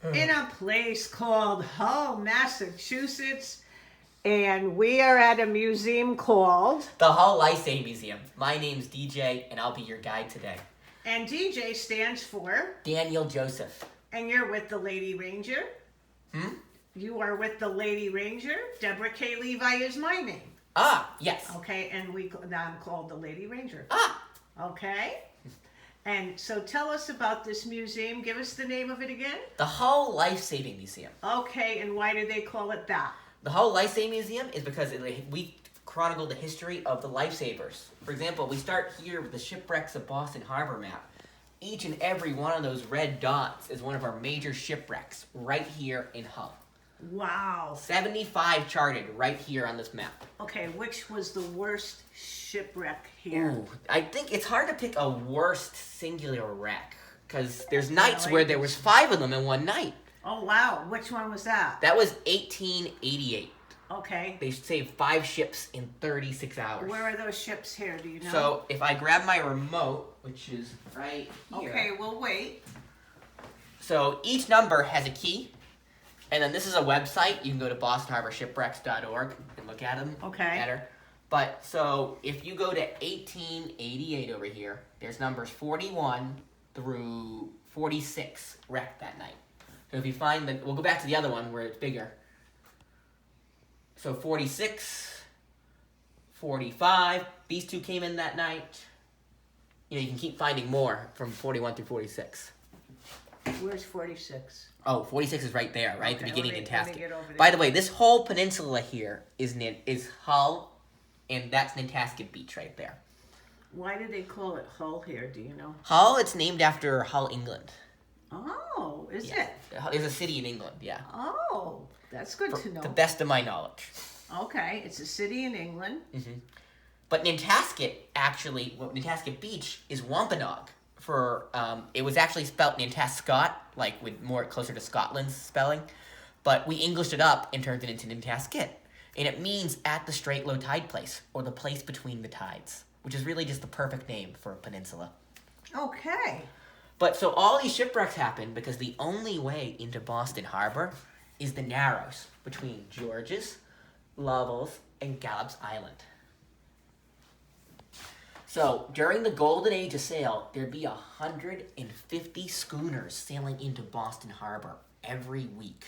in a place called Hull, Massachusetts, and we are at a museum called the Hull LIFESAVING Museum. My name's DJ, and I'll be your guide today. And DJ stands for Daniel Joseph. And you're with the Lady Ranger. You are with the Lady Ranger. Deborah K. Levi is my name. Ah, yes. Okay, and I'm called the Lady Ranger. Ah. Okay. And so tell us about this museum. Give us the name of it again. The Hull LIFESAVING Museum. Okay, and why do they call it that? The Hull LIFESAVING Museum is because we chronicle the history of the lifesavers. For example, we start here with the shipwrecks of Boston Harbor map. Each and every one of those red dots is one of our major shipwrecks right here in Hull. Wow. 75 charted right here on this map. Okay, which was the worst shipwreck here? Ooh, I think it's hard to pick a worst singular wreck because there's nights where there was 5 of them in one night. Oh, wow. Which one was that? That was 1888. Okay. They saved 5 ships in 36 hours. Where are those ships here? Do you know? So if I grab my remote, which is right here. Okay, we'll wait. So each number has a key. And then this is a website. You can go to bostonharborshipwrecks.org and look at them better. But so if you go to 1888 over here, there's numbers 41 through 46 wrecked that night. So if you find we'll go back to the other one where it's bigger. So 46, 45, these two came in that night. You can keep finding more from 41 through 46. Where's 46? Oh, 46 is right there, right at the beginning of Nantasket. By By the way, this whole peninsula here is Hull, and that's Nantasket Beach right there. Why did they call it Hull here? Do you know? Hull, it's named after Hull, England. Oh, is Yeah. it? There's a city in England, yeah. Oh, that's good to know. To the best of my knowledge. Okay, it's a city in England. Mm-hmm. But Nantasket, Nantasket Beach is Wampanoag. It was actually spelt Nantascot, like with more closer to Scotland's spelling, but we Englished it up and turned it into Nantasket, and it means at the straight low tide place, or the place between the tides, which is really just the perfect name for a peninsula. Okay. But so all these shipwrecks happen because the only way into Boston Harbor is the Narrows between George's, Lovell's, and Gallup's Island. So, during the golden age of sail, there'd be 150 schooners sailing into Boston Harbor every week.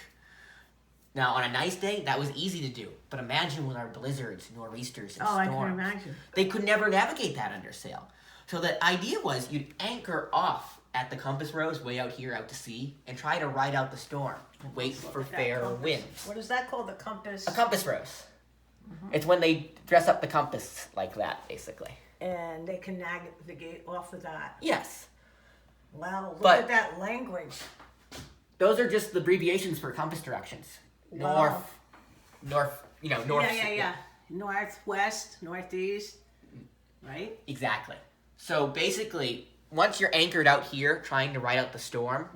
Now, on a nice day, that was easy to do. But imagine with our blizzards, nor'easters, and storms. I can imagine. They could never navigate that under sail. So the idea was you'd anchor off at the compass rose way out here out to sea and try to ride out the storm. Wait for fair winds. What is that called? The compass? A compass rose. Mm-hmm. It's when they dress up the compass like that, basically. And they can navigate off of that. Yes. Wow, look at that language. Those are just the abbreviations for compass directions. Wow. North. Yeah. Northwest, northeast, right? Exactly. So basically, once you're anchored out here trying to ride out the storm,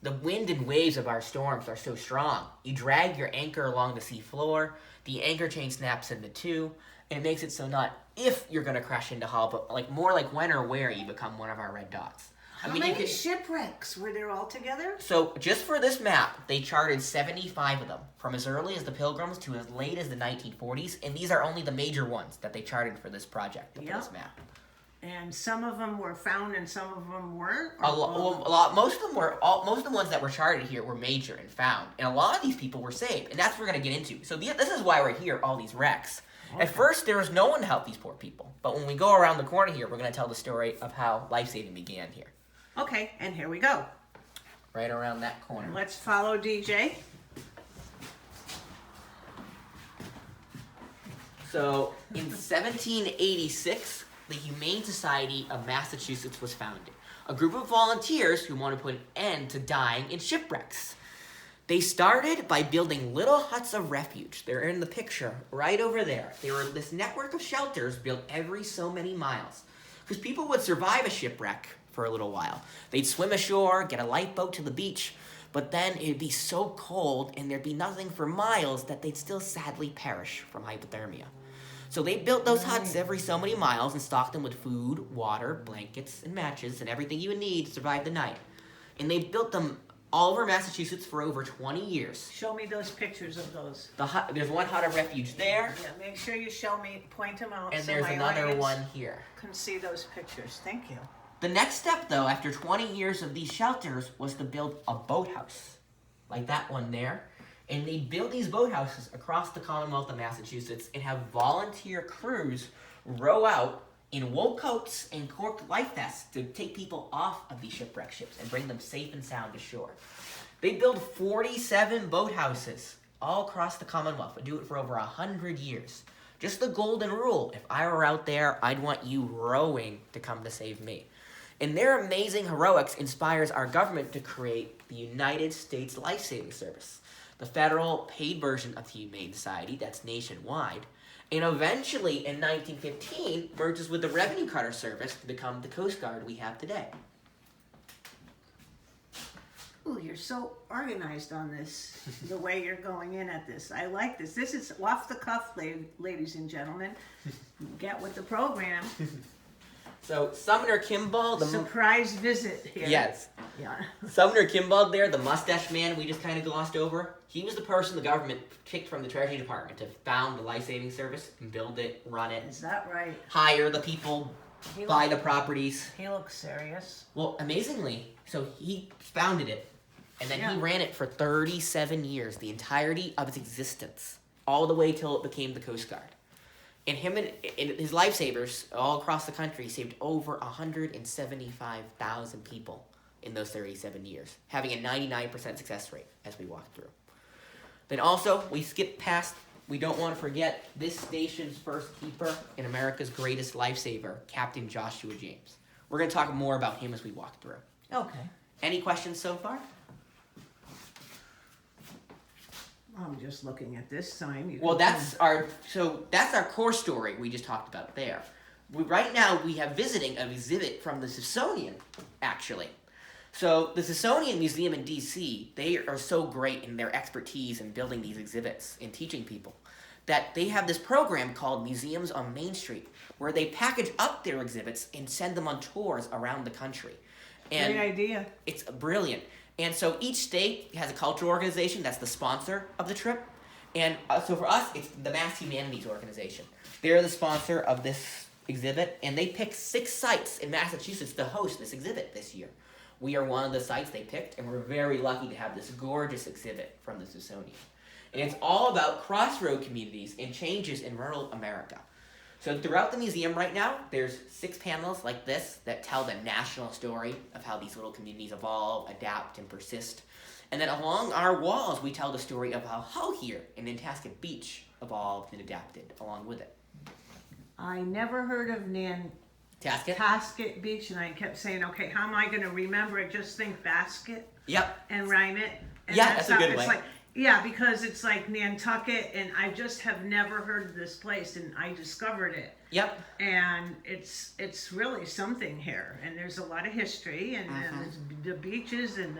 the wind and waves of our storms are so strong. You drag your anchor along the sea floor, the anchor chain snaps into two, and it makes it so not if you're going to crash into Hull, but more like when or where you become one of our red dots. How many shipwrecks were there all together? So just for this map, they charted 75 of them, from as early as the Pilgrims to as late as the 1940s, and these are only the major ones that they charted for this project, for this map. And some of them were found and some of them weren't? A lot. Most of the ones that were charted here were major and found, and a lot of these people were saved, and that's what we're going to get into. So this is why we're here, all these wrecks. Okay. At first, there was no one to help these poor people, but when we go around the corner here, we're going to tell the story of how lifesaving began here. Okay, and here we go. Right around that corner. Let's follow DJ. So, in 1786, the Humane Society of Massachusetts was founded. A group of volunteers who wanted to put an end to dying in shipwrecks. They started by building little huts of refuge. They're in the picture right over there. They were this network of shelters built every so many miles. Because people would survive a shipwreck for a little while. They'd swim ashore, get a lifeboat to the beach, but then it'd be so cold and there'd be nothing for miles that they'd still sadly perish from hypothermia. So they built those huts every so many miles and stocked them with food, water, blankets, and matches, and everything you would need to survive the night. And they built them all over Massachusetts for over 20 years. Show me those pictures of those. There's one hut of refuge there, Yeah, make sure you show me, point them out. and so there's my another audience one here. can see those pictures. Thank you. The next step, though, after 20 years of these shelters, was to build a boathouse, like that one there. And they build these boathouses across the Commonwealth of Massachusetts and have volunteer crews row out in wool coats and corked life vests to take people off of these shipwreck ships and bring them safe and sound to shore. They build 47 boathouses all across the Commonwealth and do it for over 100 years. Just the golden rule: if I were out there, I'd want you rowing to come to save me. And their amazing heroics inspires our government to create the United States Life-Saving Service, the federal paid version of the Humane Society that's nationwide, and eventually in 1915 merges with the Revenue Cutter Service to become the Coast Guard we have today. Ooh, you're so organized on this, the way you're going in at this. I like this. This is off the cuff, ladies and gentlemen. Get with the program. So Sumner Kimball, the Surprise visit here. yes, Yeah. Sumner Kimball there, the mustache man we just kind of glossed over. He was the person the government picked from the Treasury Department to found the Life-Saving Service and build it, run it, Is that right? hire the people, He buy the look- properties. He looks serious. Well, amazingly, so he founded it, and then he Yeah. ran it for 37 years, the entirety of its existence, all the way till it became the Coast Guard. And him and his lifesavers all across the country saved over 175,000 people in those 37 years, having a 99% success rate as we walk through. Then also, we skip past, we don't want to forget, this station's first keeper and America's greatest lifesaver, Captain Joshua James. We're going to talk more about him as we walk through. Okay. Any questions so far? I'm just looking at this sign. You Well, can- that's our core story we just talked about there. Right now, we have visiting an exhibit from the Smithsonian, actually. So the Smithsonian Museum in D.C., they are so great in their expertise in building these exhibits and teaching people that they have this program called Museums on Main Street, where they package up their exhibits and send them on tours around the country. And Great idea. it's brilliant. And so each state has a cultural organization that's the sponsor of the trip. And so for us, it's the Mass Humanities Organization. They're the sponsor of this exhibit, and they picked 6 sites in Massachusetts to host this exhibit this year. We are one of the sites they picked, and we're very lucky to have this gorgeous exhibit from the Smithsonian. And it's all about crossroad communities and changes in rural America. So throughout the museum right now, there's 6 panels like this that tell the national story of how these little communities evolve, adapt, and persist. And then along our walls, we tell the story of how Hull here in Nantasket Beach evolved and adapted along with it. I never heard of Tasket? Nantasket Beach, and I kept saying, okay, how am I going to remember it? Just think basket Yep. and rhyme it. And Yeah, that's a good it's way. Like, yeah, because it's like Nantucket, and I just have never heard of this place, and I discovered it. Yep. And it's really something here, and there's a lot of history, and there's the beaches and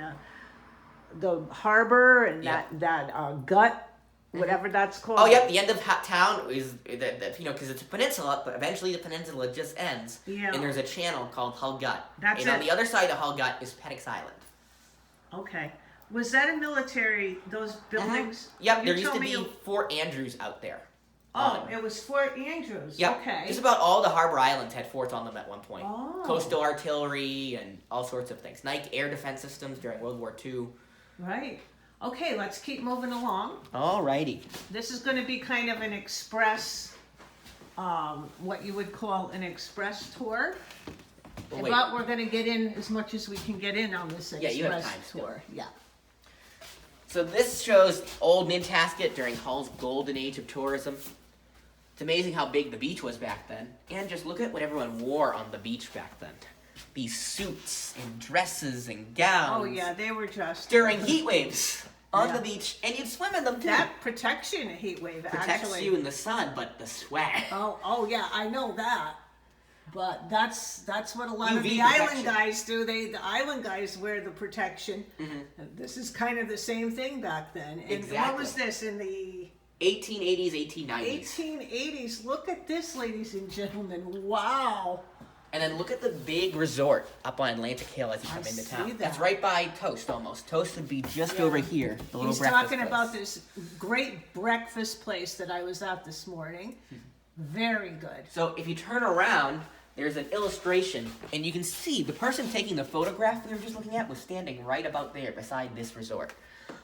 the harbor and Yeah. that gut, whatever that's called. Oh, yep. The end of town is, because it's a peninsula, but eventually the peninsula just ends. Yeah. And there's a channel called Hull Gut. That's and on it. the other side of Hull Gut is Pennock's Island. Okay. Was that a military, those buildings? Yep. You There used told to me be you- Fort Andrews out there. Oh, it was Fort Andrews. Yep. Okay. Just about all the harbor islands had forts on them at one point. Oh. Coastal artillery and all sorts of things. Nike air defense systems during World War II. Right. Okay, let's keep moving along. Alrighty. This is going to be kind of an express, what you would call an express tour. Well, wait. But we're going to get in as much as we can get in on this Yeah, you have express time still. tour. Yeah. So this shows old Nantasket during Hull's golden age of tourism. It's amazing how big the beach was back then. And just look at what everyone wore on the beach back then. These suits and dresses and gowns. Oh yeah, they were just During heat waves on Yeah. the beach. And you'd swim in them too. that protection heat wave Protects actually. you in the sun, but the sweat. Oh yeah, I know that. But that's what a lot of UV the protection. island guys do. The island guys wear the protection. And this is kind of the same thing back then. And what was Exactly. this in the 1880s, 1890s. 1880s? Look at this, ladies and gentlemen. Wow. And then look at the big resort up on Atlantic Hill as you come into town. see that. That's right by Toast almost. Toast would be just over here. The little He's breakfast talking place. about this great breakfast place that I was at this morning. Very good. So if you turn around, there's an illustration, and you can see the person taking the photograph we were just looking at was standing right about there beside this resort.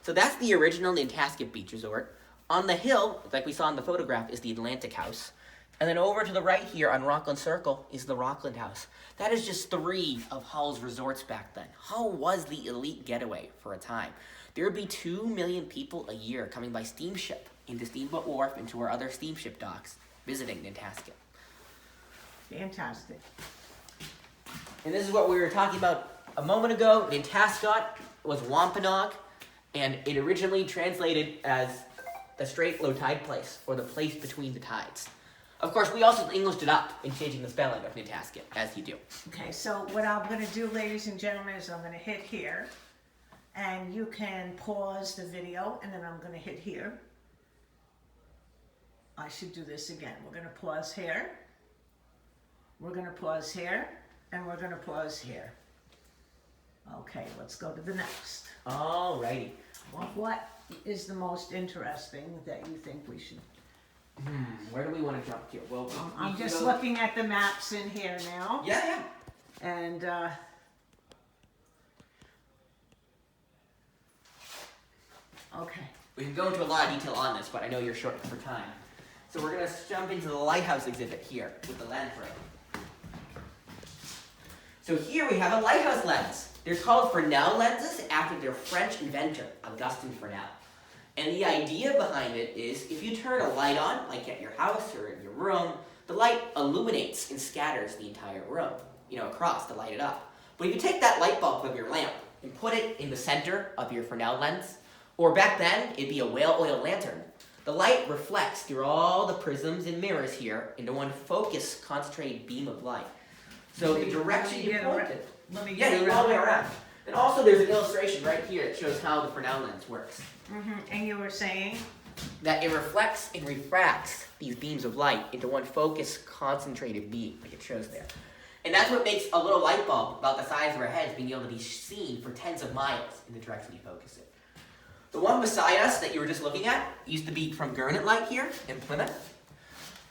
So that's the original Nantasket Beach Resort. On the hill, like we saw in the photograph, is the Atlantic House. And then over to the right here on Rockland Circle is the Rockland House. That is just 3 of Hull's resorts back then. Hull was the elite getaway for a time. There would be 2 million people a year coming by steamship into Steamboat Wharf and to our other steamship docks visiting Nantasket. Fantastic. And this is what we were talking about a moment ago. Nantasket was Wampanoag, and it originally translated as the straight low tide place, or the place between the tides. Of course, we also Englished it up in changing the spelling of Nantasket, as you do. Okay, so what I'm going to do, ladies and gentlemen, is I'm going to hit here, and you can pause the video, and then I'm going to hit here. I should do this again. We're going to pause here. We're going to pause here, and we're going to pause here. Okay, let's go to the next. Alrighty. What is the most interesting that you think we should? Where do we want to jump to? Well, I'm just looking at the maps in here now. Yeah. And okay. We can go into a lot of detail on this, but I know you're short for time. So we're going to jump into the lighthouse exhibit here with the lens ray. So here we have a lighthouse lens. They're called Fresnel lenses after their French inventor, Augustin Fresnel. And the idea behind it is if you turn a light on, like at your house or in your room, the light illuminates and scatters the entire room, across to light it up. But if you take that light bulb of your lamp and put it in the center of your Fresnel lens, or back then, it'd be a whale oil lantern, the light reflects through all the prisms and mirrors here into one focused, concentrated beam of light. So the direction you point it, you go all the way around. And also there's an illustration right here that shows how the Fresnel lens works. And you were saying? That it reflects and refracts these beams of light into one focused, concentrated beam, like it shows there. And that's what makes a little light bulb about the size of our heads being able to be seen for tens of miles in the direction you focus it. The one beside us that you were just looking at used to be from Gurnet Light here in Plymouth.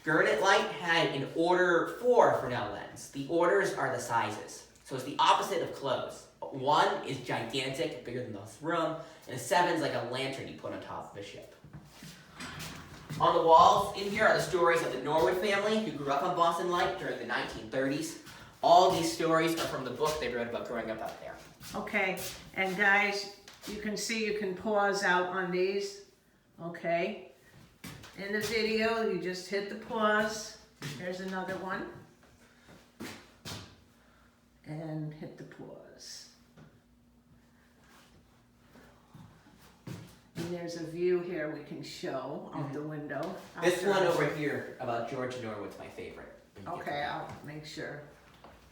Gurnet Light had an order 4 Fresnel lens. The orders are the sizes. So it's the opposite of clothes. 1 is gigantic, bigger than this room, and a 7 is like a lantern you put on top of a ship. On the walls in here are the stories of the Norwood family who grew up on Boston Light during the 1930s. All these stories are from the book they wrote about growing up out there. Okay, and guys, you can see you can pause out on these, okay? In the video, you just hit the pause. Here's another one. And hit the pause. And there's a view here we can show out the window. This one over here about George Norwood's my favorite. Okay, I'll make sure.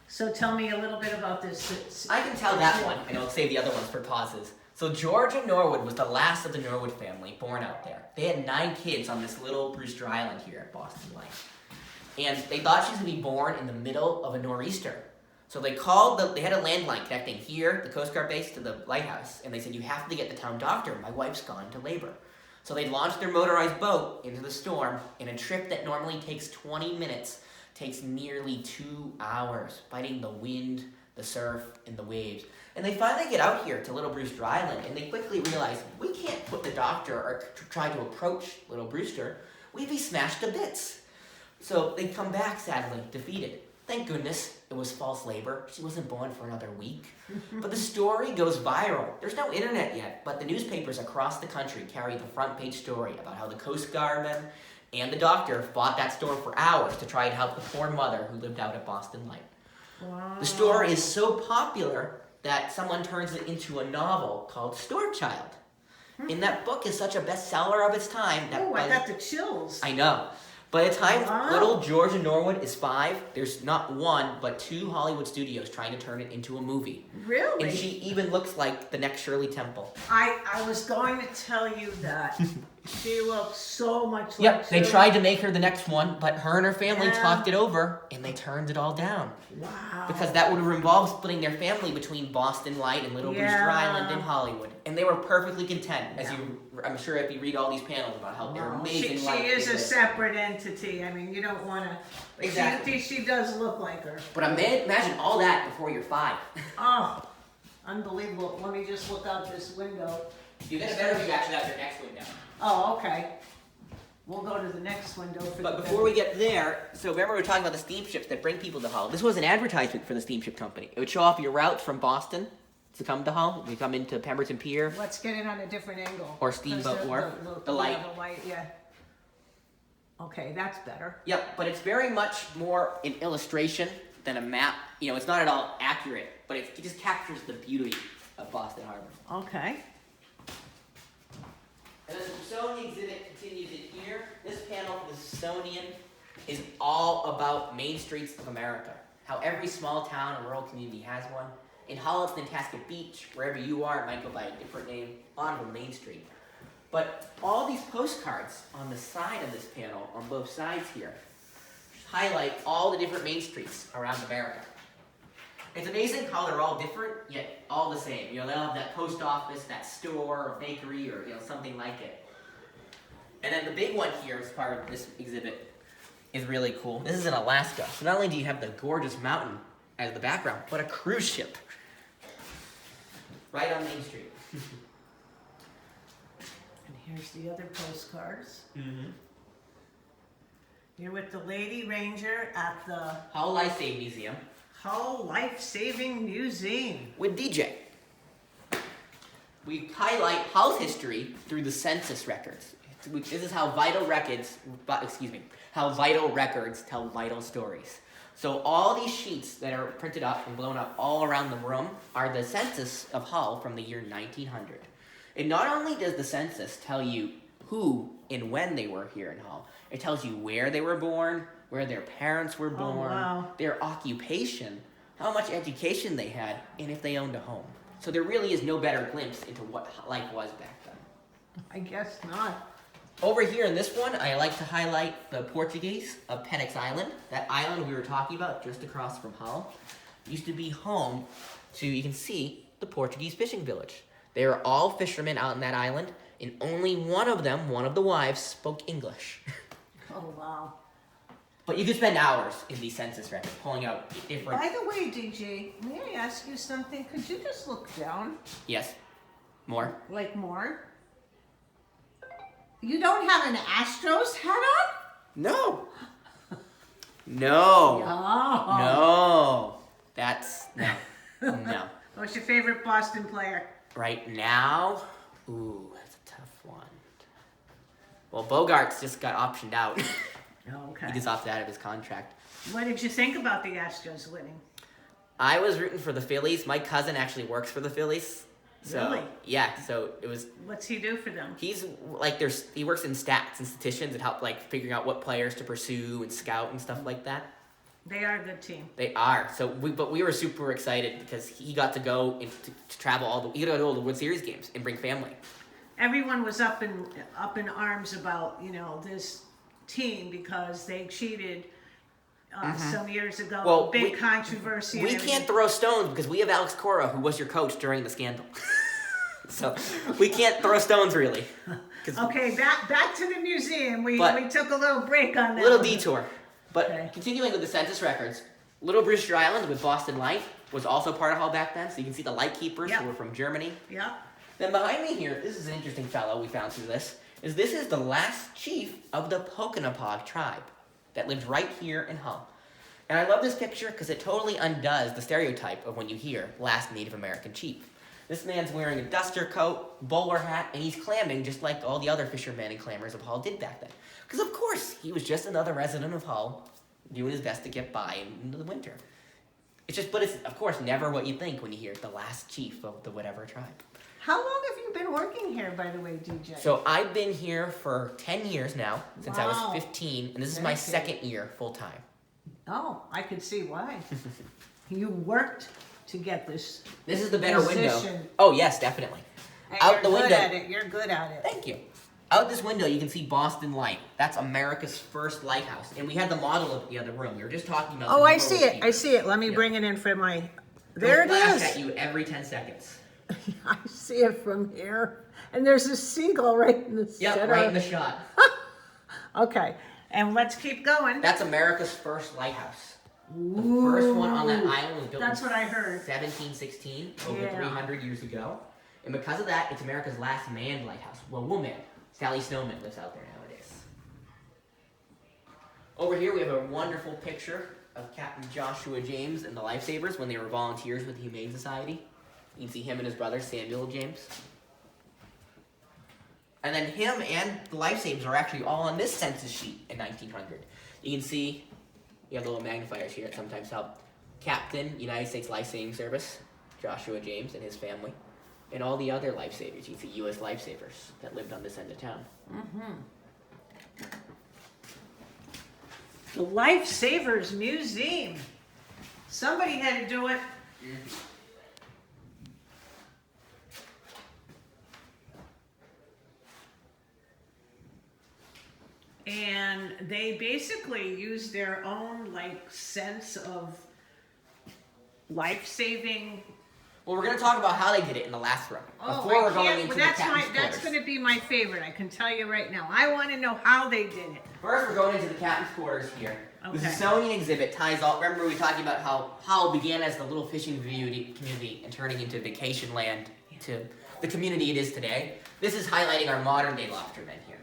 So tell me a little bit about this. I can tell that one, and I'll save the other ones for pauses. So Georgia Norwood was the last of the Norwood family born out there. They had 9 kids on this little Brewster Island here at Boston Light. And they thought she was going to be born in the middle of a nor'easter. So they had a landline connecting here, the Coastguard base, to the lighthouse. And they said, you have to get the town doctor. My wife's gone into labor. So they launched their motorized boat into the storm, and a trip that normally takes 20 minutes takes nearly 2 hours, fighting the wind, the surf, and the waves. And they finally get out here to Little Brewster Island, and they quickly realize, we can't put the doctor or try to approach Little Brewster. We'd be smashed to bits. So they come back, sadly, defeated. Thank goodness it was false labor. She wasn't born for another week. But the story goes viral. There's no internet yet, but the newspapers across the country carry the front page story about how the Coast Guardmen and the doctor fought that storm for hours to try and help the poor mother who lived out at Boston Light. Wow. The story is so popular that someone turns it into a novel called Storm Child. And that book is such a bestseller of its time. That I got the chills. I know. By the time Wow. little Georgia Norwood is 5, there's not 1, but 2 Hollywood studios trying to turn it into a movie. Really? And she even looks like the next Shirley Temple. I was going to tell you that She looks so much like Yep, they Sue. tried to make her the next one, but her and her family Yeah. talked it over, and they turned it all down. Wow. Because that would have involved splitting their family between Boston Light and Little Brewster Island in Hollywood. And they were perfectly content, as I'm sure if you read all these panels about how they're amazing. She is a separate entity. I mean, you don't want to... Exactly. She does look like her. But imagine all that before you're 5. Oh, unbelievable. Let me just look out this window. You get a better view actually out your next window. Oh, okay. We'll go to the next window But before we get there, so remember we were talking about the steamships that bring people to Hull. This was an advertisement for the steamship company. It would show off your routes from Boston to come to Hull. You come into Pemberton Pier. Let's get it on a different angle. Or Steamboat Wharf. The light. Yeah, the light, yeah. Okay, that's better. Yep, but it's very much more an illustration than a map. You know, it's not at all accurate, but it just captures the beauty of Boston Harbor. Okay. And then the Smithsonian exhibit continues in here. This panel for the Smithsonian is all about main streets of America. How every small town and rural community has one. In Hull, it's Nantasket Beach. Wherever you are, it might go by a different name on the main street. But all these postcards on the side of this panel, on both sides here, highlight all the different main streets around America. It's amazing how they're all different, yet all the same. You know, they'll have that post office, that store, or bakery, or something like it. And then the big one here as part of this exhibit is really cool. This is in Alaska. So not only do you have the gorgeous mountain as the background, but a cruise ship. Right on Main Street. And here's the other postcards. Mm-hmm. You're with the LadyRanger at the Hull LifeSaving Museum. Hull Life-Saving Museum. With DJ. We highlight Hull's history through the census records. This is how vital records tell vital stories. So all these sheets that are printed up and blown up all around the room are the census of Hull from the year 1900. And not only does the census tell you who and when they were here in Hull, it tells you where they were born, where their parents were born, their occupation, how much education they had, and if they owned a home. So there really is no better glimpse into what life was back then. I guess not. Over here in this one, I like to highlight the Portuguese of Penix Island. That island we were talking about just across from Hull used to be home to, you can see, the Portuguese fishing village. They were all fishermen out in that island, and only one of them, one of the wives, spoke English. Oh, wow. But you could spend hours in these census records pulling out different... By the way, DJ, may I ask you something? Could you just look down? Yes. More? Like more? You don't have an Astros hat on? No. No. Oh. No. That's... No. No. What's your favorite Boston player? Right now? Ooh, that's a tough one. Well, Bogarts just got optioned out. Okay. He just opted out of his contract. What did you think about the Astros winning? I was rooting for the Phillies. My cousin actually works for the Phillies. So, Really? Yeah, so it was... What's he do for them? He's like, he works in stats and statisticians and help like figuring out what players to pursue and scout and stuff like that. They are a good team. They are. So we were super excited because he got to go and to travel he got to go to all the World Series games and bring family. Everyone was up in arms about, this team because they cheated some years ago. Well, big controversy. We can't throw stones because we have Alex Cora, who was your coach during the scandal. So we can't throw stones really. Okay, back to the museum. We took a little break on that. Little detour. But okay. Continuing with the census records, Little Brewster Island with Boston Light was also part of Hull back then. So you can see the light keepers who were from Germany. Yeah. Then behind me here, this is an interesting fellow we found through this is the last chief of the Pokanapog tribe that lived right here in Hull. And I love this picture because it totally undoes the stereotype of when you hear last Native American chief. This man's wearing a duster coat, bowler hat, and he's clamming just like all the other fishermen and clammers of Hull did back then. Because of course, he was just another resident of Hull doing his best to get by in the winter. But it's of course never what you think when you hear the last chief of the whatever tribe. How long have you been working here, by the way, DJ? So I've been here for 10 years now, since I was 15, and this is my second year full-time. Oh, I could see why. You worked to get this. This is the better position. window. Oh yes, definitely. And Out you're the good window. at it. You're good at it. Thank you. Out this window, you can see Boston Light. That's America's first lighthouse. And we had the model of the other room. We were just talking about. Oh, I see it. I see it. Let me bring it in for my. There it flash is. At you every 10 seconds. I see it from here, and there's a seagull right in the center. Yep, right in the shot. Okay, and let's keep going. That's America's first lighthouse. The first one on that island was built That's in what I heard. 1716, over Yeah. 300 years ago. And because of that, it's America's last manned lighthouse. Well, woman. Sally Snowman lives out there nowadays. Over here, we have a wonderful picture of Captain Joshua James and the Lifesavers when they were volunteers with the Humane Society. You can see him and his brother, Samuel James. And then him and the Lifesavers are actually all on this census sheet in 1900. You can see, you have the little magnifiers here, it sometimes help. Captain, United States Life-Saving Service, Joshua James and his family. And all the other lifesavers. You can see U.S. lifesavers that lived on this end of town. The Lifesavers Museum. Somebody had to do it. And they basically use their own like sense of life-saving. Well, we're going to talk about how they did it in the last room. Oh, Before we're going into the that's captain's that's quarters. going to be my favorite. I can tell you right now. I want to know how they did it. First, we're going into the captain's quarters here. The Okay. Smithsonian exhibit ties all. Remember, we were talking about how Hull began as the little fishing community and turning into vacation land to the community it is today. This is highlighting our modern day lobstermen here,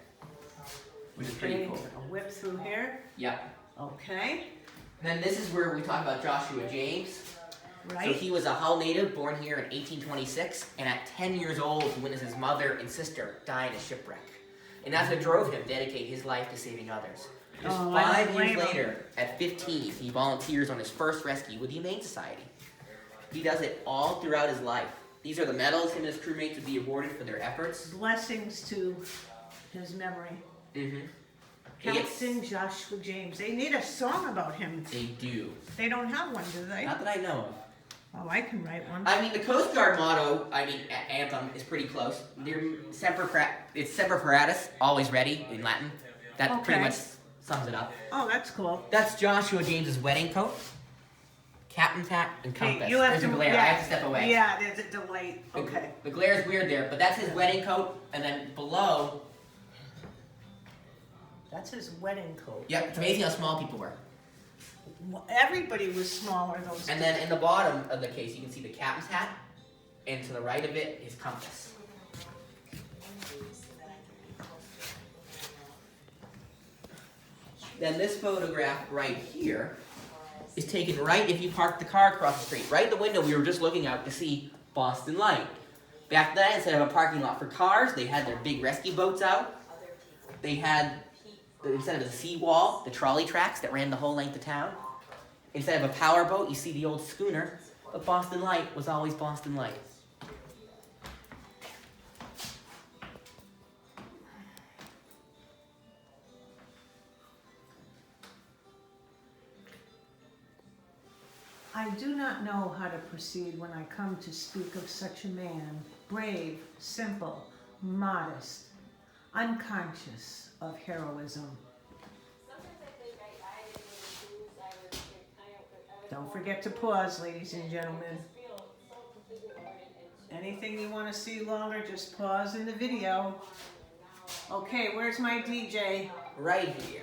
which is pretty Okay, cool. a whip through here. Yep. Okay. Then this is where we talk about Joshua James. Right. So he was a Hull native, born here in 1826, and at 10 years old, he witnessed his mother and sister die in a shipwreck. And that's what drove him to dedicate his life to saving others. Just Oh, I don't 5 blame years him. later, at 15, he volunteers on his first rescue with the Humane Society. He does it all throughout his life. These are the medals him and his crewmates would be awarded for their efforts. Blessings to his memory. Mm-hmm. Captain Joshua James. They need a song about him. They do. They don't have one, do they? Not that I know of. Oh, I can write one. I mean, the Coastguard motto, anthem, is pretty close. It's Semper Paratus, always ready, in Latin. That pretty Okay. much sums it up. Oh, that's cool. That's Joshua James's wedding coat, captain's hat, and compass. Okay, you have There's to a glare. Yeah, I have to step away. Yeah, there's a delay. Okay. The glare is weird there, but that's his wedding coat, and then below, That's his wedding coat. yep, it's amazing how small people were. Well, everybody was smaller those And days. then in the bottom of the case, you can see the captain's hat, and to the right of it, his compass. Then this photograph right here is taken right if you park the car across the street. Right in the window we were just looking out to see Boston Light. Back then, instead of a parking lot for cars, they had their big rescue boats out. They had, instead of the seawall, the trolley tracks that ran the whole length of town. Instead of a power boat, you see the old schooner. But Boston Light was always Boston Light. I do not know how to proceed when I come to speak of such a man, brave, simple, modest, unconscious of heroism. Don't forget to pause, ladies and gentlemen. Anything you want to see longer, just pause in the video. Okay, where's my DJ? Right here.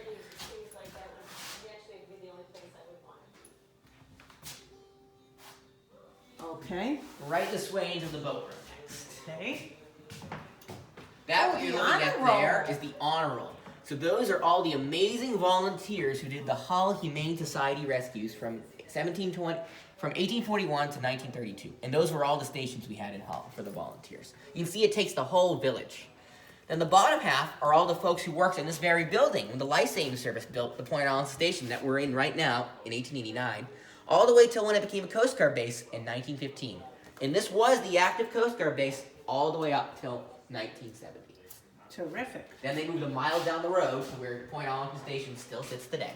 Okay, Right this way into the boat room next. okay. That what you're the looking at honor roll. there is the honor roll. So those are all the amazing volunteers who did the Hull Humane Society rescues from 1841 to 1932. And those were all the stations we had in Hull for the volunteers. You can see it takes the whole village. Then the bottom half are all the folks who worked in this very building when the Life-Saving Service built the Point Island Station that we're in right now in 1889, all the way till when it became a Coast Guard base in 1915. And this was the active Coast Guard base all the way up till 1970. Terrific. Then they moved a mile down the road to where Point Island Station still sits today.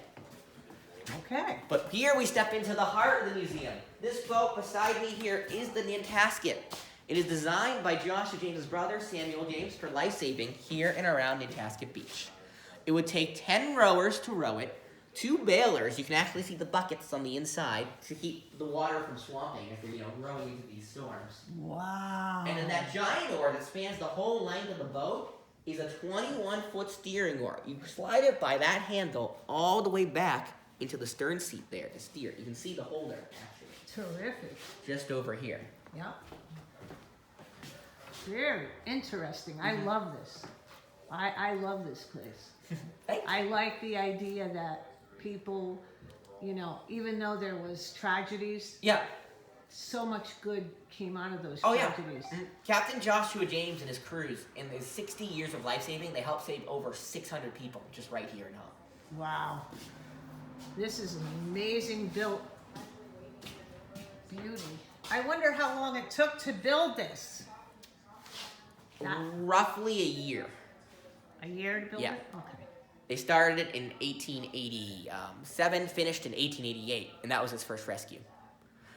Okay. But here we step into the heart of the museum. This boat beside me here is the Nantasket. It is designed by Joshua James's brother, Samuel James, for lifesaving here and around Nantasket Beach. It would take 10 rowers to row it, 2 bailers, you can actually see the buckets on the inside, to keep the water from swamping as they're, rowing into these storms. Wow. And then that giant oar that spans the whole length of the boat is a 21-foot steering oar. You slide it by that handle all the way back into the stern seat there to steer. You can see the holder, actually. Terrific. Just over here. Yep. Very interesting. I love this. I love this place. I like the idea that people, even though there was tragedies, Yeah. so much good came out of those Oh, tragedies. yeah. Captain Joshua James and his crews, in his 60 years of life-saving, they helped save over 600 people just right here in Hull. Wow. This is an amazing built beauty. I wonder how long it took to build this. Roughly a year. A year to build Yeah. it? Okay. They started it in 1887, finished in 1888, and that was its first rescue.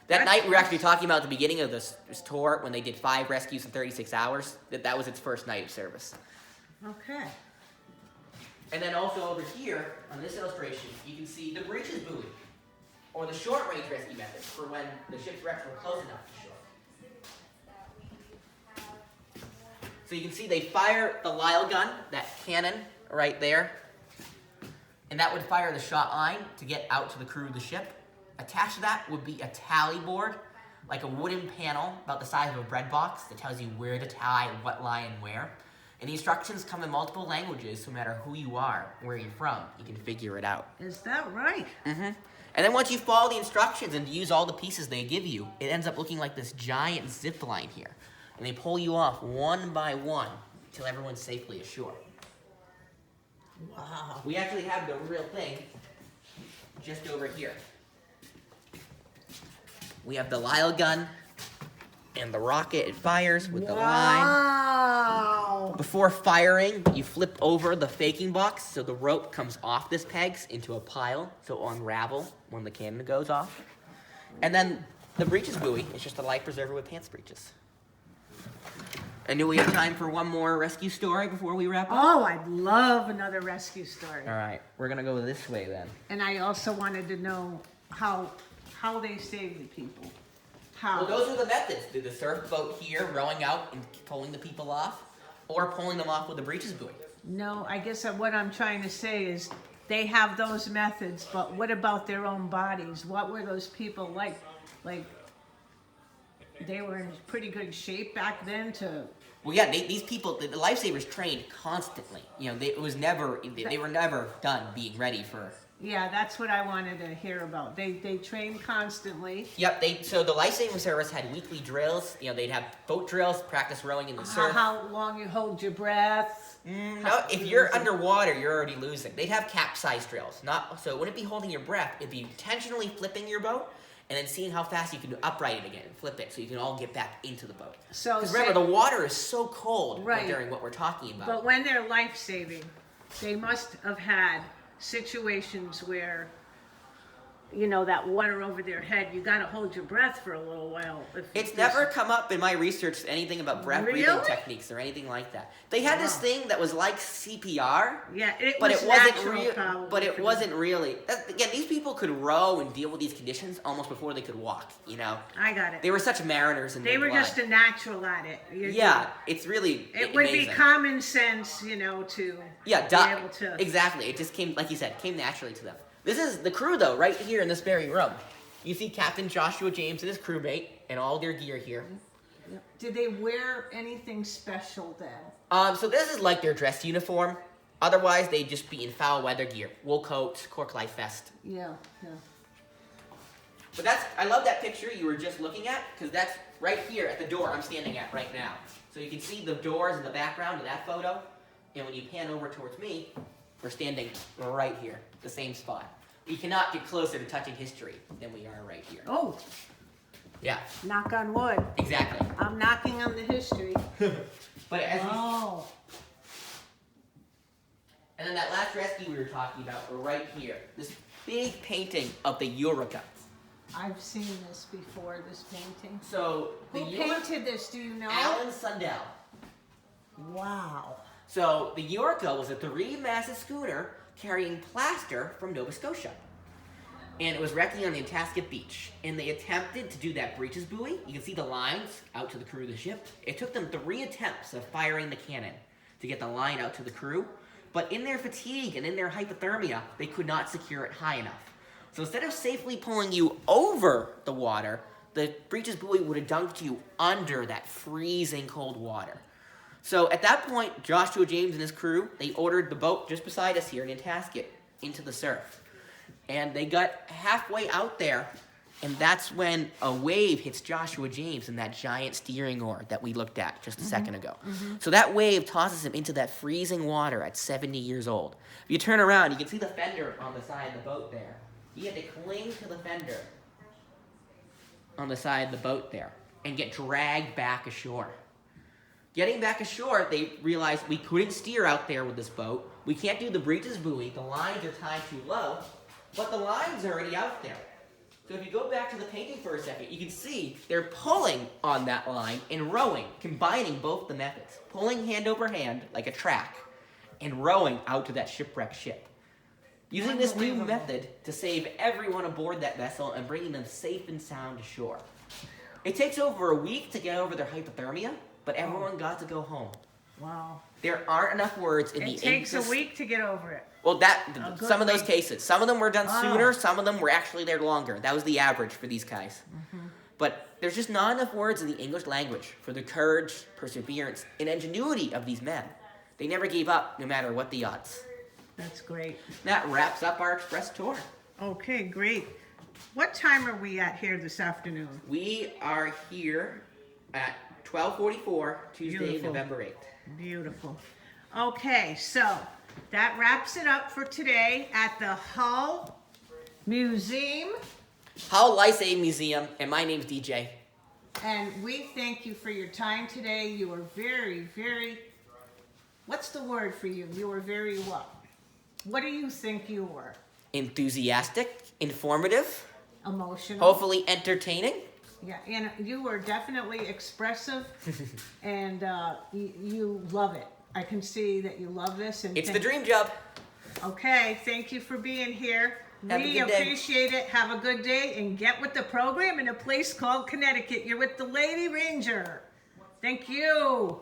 That night, we were actually talking about the beginning of this tour, when they did 5 rescues in 36 hours, that was its first night of service. Okay. And then also over here, on this illustration, you can see the breeches buoy, or the short-range rescue method, for when the shipwrecks were close enough to shore. So you can see they fire the Lyle gun, that cannon right there, and that would fire the shot line to get out to the crew of the ship. Attached to that would be a tally board, like a wooden panel about the size of a bread box that tells you where to tie, what line, and where. And the instructions come in multiple languages, so no matter who you are, where you're from, you can figure it out. Is that right? Mm-hmm. And then once you follow the instructions and use all the pieces they give you, it ends up looking like this giant zip line here. And they pull you off one by one until everyone's safely ashore. Wow. We actually have the real thing just over here. We have the Lyle gun and the rocket it fires with the line. Wow. Before firing, you flip over the faking box so the rope comes off this pegs into a pile, so it'll unravel when the cannon goes off. And then the breeches buoy is just a life preserver with pants breeches. And do we have time for one more rescue story before we wrap up? Oh, I'd love another rescue story. All right, we're gonna go this way then. And I also wanted to know how they saved the people. How? Well, those are the methods. The surf boat here, rowing out and pulling the people off, or pulling them off with the breeches buoy. No, I guess what I'm trying to say is they have those methods, but what about their own bodies? What were those people like? Like, they were in pretty good shape back then to... Well, yeah, these people, the lifesavers trained constantly. They were never done being ready for... Yeah, that's what I wanted to hear about. They trained constantly. Yep, so the lifesaving service had weekly drills. They'd have boat drills, practice rowing in the surf. How long you hold your breath. No, if you're underwater, you're already losing. They'd have capsize drills. So it wouldn't be holding your breath. It'd be intentionally flipping your boat and then seeing how fast you can upright it again and flip it so you can all get back into the boat. Because remember, the water is so cold during what we're talking about. But when they're life-saving, they must have had situations where, that water over their head, you got to hold your breath for a little while. It's never come up in my research anything about breath breathing techniques or anything like that. They had this thing that was like CPR. Yeah, but it wasn't real. But it wasn't really. Again, these people could row and deal with these conditions almost before they could walk. I got it. They were such mariners in They their were blood. just a natural at it. It's really It amazing. would be common sense, to be able to. Exactly. It just came, like you said, came naturally to them. This is the crew, though, right here in this very room. You see Captain Joshua James and his crewmate and all their gear here. Did they wear anything special then? So this is like their dress uniform. Otherwise, they'd just be in foul weather gear. Wool coats, cork life vest. Yeah. But I love that picture you were just looking at, because that's right here at the door I'm standing at right now. So you can see the doors in the background of that photo. And when you pan over towards me, we're standing right here, the same spot. We cannot get closer to touching history than we are right here. Oh. Yeah. Knock on wood. Exactly. I'm knocking on the history. But as Oh. And then that last rescue we were talking about, we're right here. This big painting of the Eureka. I've seen this before, this painting. So Who painted this, do you know? Alan Sundell. Wow. So the Yorka was a 3-masted schooner carrying plaster from Nova Scotia. And it was wrecking on the Nantasket beach. And they attempted to do that breeches buoy. You can see the lines out to the crew of the ship. It took them 3 attempts of firing the cannon to get the line out to the crew. But in their fatigue and in their hypothermia, they could not secure it high enough. So instead of safely pulling you over the water, the breeches buoy would have dunked you under that freezing cold water. So at that point, Joshua James and his crew, they ordered the boat just beside us here in Nantasket into the surf. And they got halfway out there, and that's when a wave hits Joshua James in that giant steering oar that we looked at just a second ago. So that wave tosses him into that freezing water at 70 years old. If you turn around, you can see the fender on the side of the boat there. He had to cling to the fender on the side of the boat there and get dragged back ashore. Getting back ashore, they realized we couldn't steer out there with this boat. We can't do the breeches buoy. The lines are tied too low, but the line's already out there. So if you go back to the painting for a second, you can see they're pulling on that line and rowing, combining both the methods. Pulling hand over hand like a track and rowing out to that shipwrecked ship. Using this new method to save everyone aboard that vessel and bringing them safe and sound to shore. It takes over a week to get over their hypothermia, but everyone got to go home. Wow. There aren't enough words in the It takes a week to get over it. Well, some of those cases. Some of them were done sooner, Oh. some of them were actually there longer. That was the average for these guys. But there's just not enough words in the English language for the courage, perseverance, and ingenuity of these men. They never gave up, no matter what the odds. That's great. That wraps up our express tour. Okay, great. What time are we at here this afternoon? We are here at 12:44, Tuesday, Beautiful. November 8th. Beautiful. Okay, so that wraps it up for today at the Hull Museum. Hull LIFESAVING Museum, and my name's DJ. And we thank you for your time today. You were very, very, what's the word for you? You were very what? What do you think you were? Enthusiastic, informative, Emotional. hopefully entertaining. Yeah, and you were definitely expressive, and you love it. I can see that you love this. And It's the dream job. Okay, thank you for being here. Have a We good day. appreciate it. Have a good day, and get with the program in a place called Connecticut. You're with the Lady Ranger. Thank you.